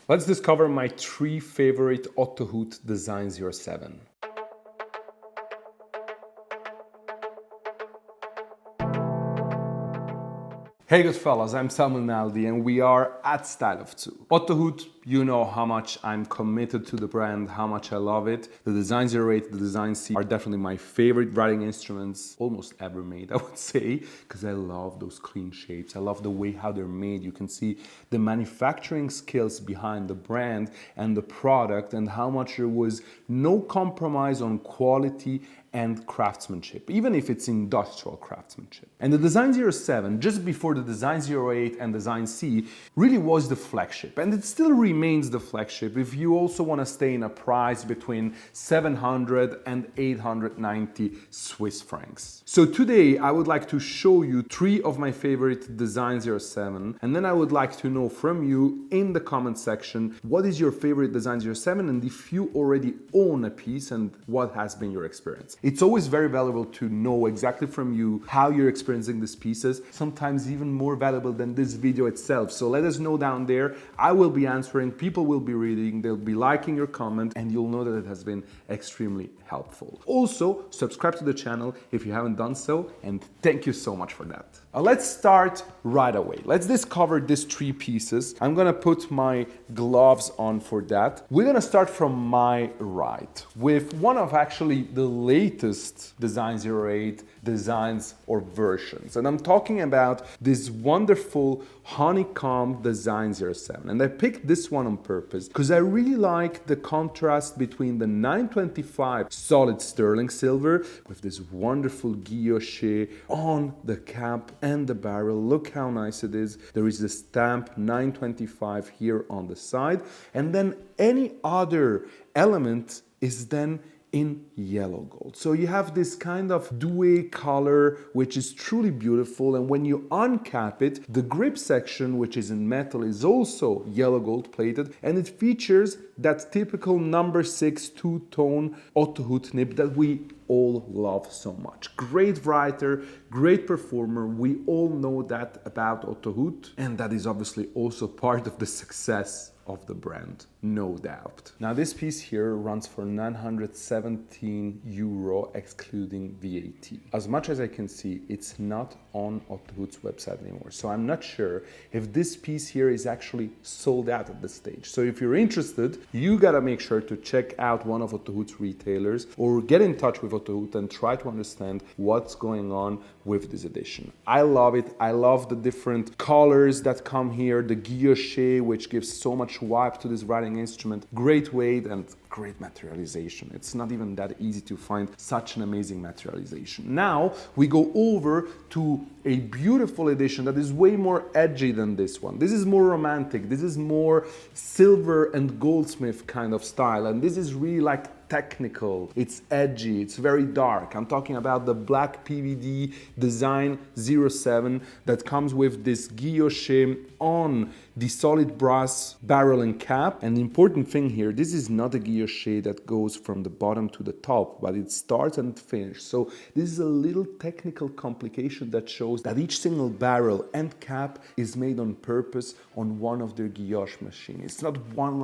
Let's discover my 3 favorite Otto Hutt design07. Hey Goodfellas, I'm Naldi and we are at Style of Zug. Otto Hutt, you know how much I'm committed to the brand, how much I love it. The design08, the design07 are definitely my favorite writing instruments almost ever made, I would say, because I love those clean shapes. I love the way how they're made. You can see the manufacturing skills behind the brand and the product and how much there was no compromise on quality and craftsmanship, even if it's industrial craftsmanship. And the Design07, just before the Design08 and Design-C, really was the flagship. And it still remains the flagship if you also want to stay in a price between 700 and 890 Swiss francs. So today I would like to show you 3 of my favorite Design07, and then I would like to know from you in the comment section what is your favorite Design07 and if you already own a piece and what has been your experience. It's always very valuable to know exactly from you how you're experiencing these pieces, sometimes even more valuable than this video itself. So let us know down there. I will be answering, people will be reading, they'll be liking your comment, and you'll know that it has been extremely helpful. Also, subscribe to the channel if you haven't done so, and thank you so much for that. Let's start right away. Let's discover these 3 pieces. I'm gonna put my gloves on for that. We're gonna start from my right with one of actually the latest Design08 designs or versions. And I'm talking about this wonderful honeycomb Design07. And I picked this one on purpose because I really like the contrast between the 925 solid sterling silver with this wonderful guilloche on the cap and the barrel. Look how nice it is. There is the stamp 925 here on the side, and then any other element is then in yellow gold. So you have this kind of duet color, which is truly beautiful. And when you uncap it, the grip section, which is in metal, is also yellow gold plated. And it features that typical number 6 two-tone Otto Hutt nib that we all love so much. Great writer, great performer. We all know that about Otto Hutt. And that is obviously also part of the success of the brand, no doubt. Now this piece here runs for 917 euro excluding VAT. As much as I can see, it's not on Otto Hutt's website anymore. So I'm not sure if this piece here is actually sold out at this stage. So if you're interested, you gotta make sure to check out one of Otto Hutt's retailers or get in touch with Otto Hutt and try to understand what's going on with this edition. I love it. I love the different colors that come here, the guilloche, which gives so much vibe to this writing instrument. Great weight and great materialization. It's not even that easy to find such an amazing materialization. Now we go over to a beautiful edition that is way more edgy than this one. This is more romantic. This is more silver and goldsmith kind of style. And this is really like technical, it's edgy, it's very dark. I'm talking about the black PVD Design07 that comes with this guilloche on the solid brass barrel and cap. And the important thing here, this is not a guilloche that goes from the bottom to the top, but it starts and finishes. So this is a little technical complication that shows that each single barrel and cap is made on purpose on one of their guilloche machines. It's not one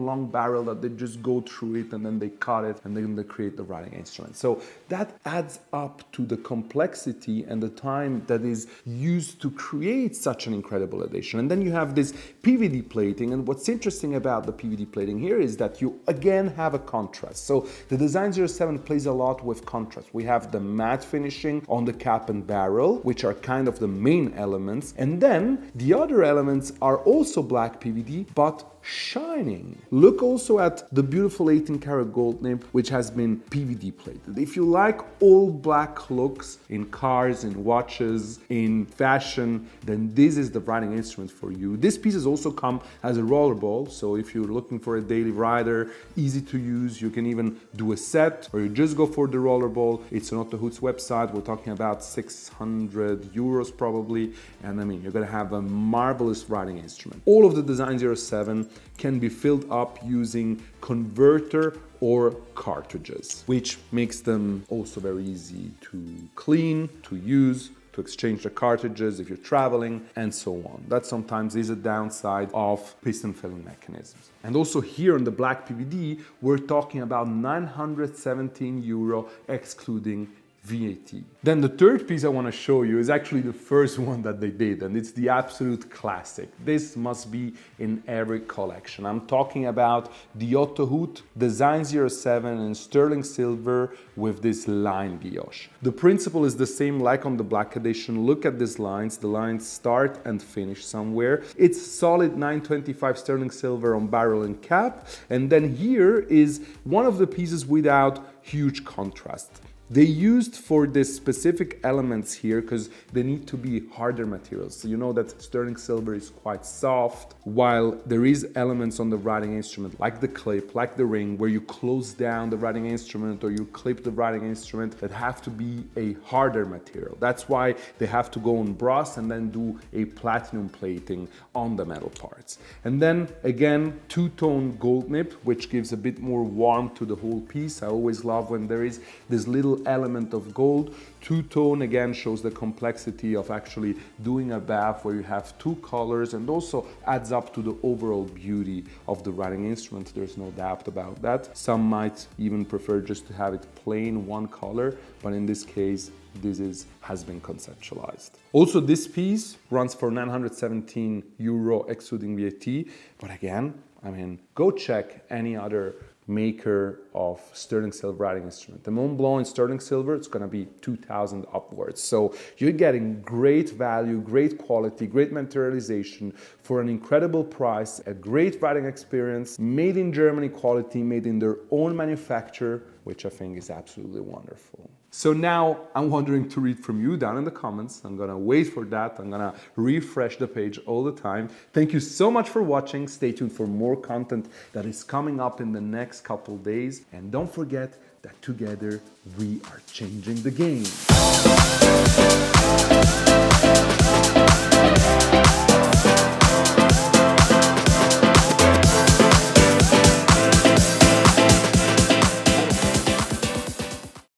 long barrel that they just go through it and then they cut it and then they create the writing instrument. So that adds up to the complexity and the time that is used to create such an incredible edition. And then you have this PVD plating, and what's interesting about the PVD plating here is that you again have a contrast. So the Design07 plays a lot with contrast. We have the matte finishing on the cap and barrel, which are kind of the main elements, and then the other elements are also black PVD but shining. Look also at the beautiful 18-karat gold nib, which has been PVD plated. If you like all black looks in cars, in watches, in fashion, then this is the writing instrument for you. This piece has also come as a rollerball, so if you're looking for a daily rider, easy to use, you can even do a set, or you just go for the rollerball. It's on Otto Hutt's website. We're talking about 600 euros probably, and I mean, you're gonna have a marvelous writing instrument. All of the Design07 can be filled up using converter or cartridges, which makes them also very easy to clean, to use, to exchange the cartridges if you're traveling, and so on. That sometimes is a downside of piston filling mechanisms. And also here on the black PVD, we're talking about €917 excluding VAT. Then the third piece I want to show you is actually the first one that they did, and it's the absolute classic. This must be in every collection. I'm talking about the Otto Hutt design07 in sterling silver with this line guilloche. The principle is the same like on the black edition. Look at these lines. The lines start and finish somewhere. It's solid 925 sterling silver on barrel and cap, and then here is one of the pieces without huge contrast. They used for this specific elements here because they need to be harder materials. So you know that sterling silver is quite soft, while there is elements on the writing instrument like the clip, like the ring, where you close down the writing instrument or you clip the writing instrument that have to be a harder material. That's why they have to go on brass and then do a platinum plating on the metal parts. And then again, two-tone gold nib, which gives a bit more warmth to the whole piece. I always love when there is this little element of gold. Two-tone again shows the complexity of actually doing a bath where you have two colors, and also adds up to the overall beauty of the writing instrument. There's no doubt about that. Some might even prefer just to have it plain one color, but in this case has been conceptualized. Also, this piece runs for €917 excluding VAT, but again, I mean, go check any other maker of sterling silver writing instrument. The Mont Blanc in sterling silver, it's going to be 2,000 upwards. So you're getting great value, great quality, great materialization for an incredible price, a great writing experience, made in Germany quality, made in their own manufacture, which I think is absolutely wonderful. So now I'm wondering to read from you down in the comments. I'm gonna wait for that. I'm gonna refresh the page all the time. Thank you so much for watching. Stay tuned for more content that is coming up in the next couple days. And don't forget that together we are changing the game.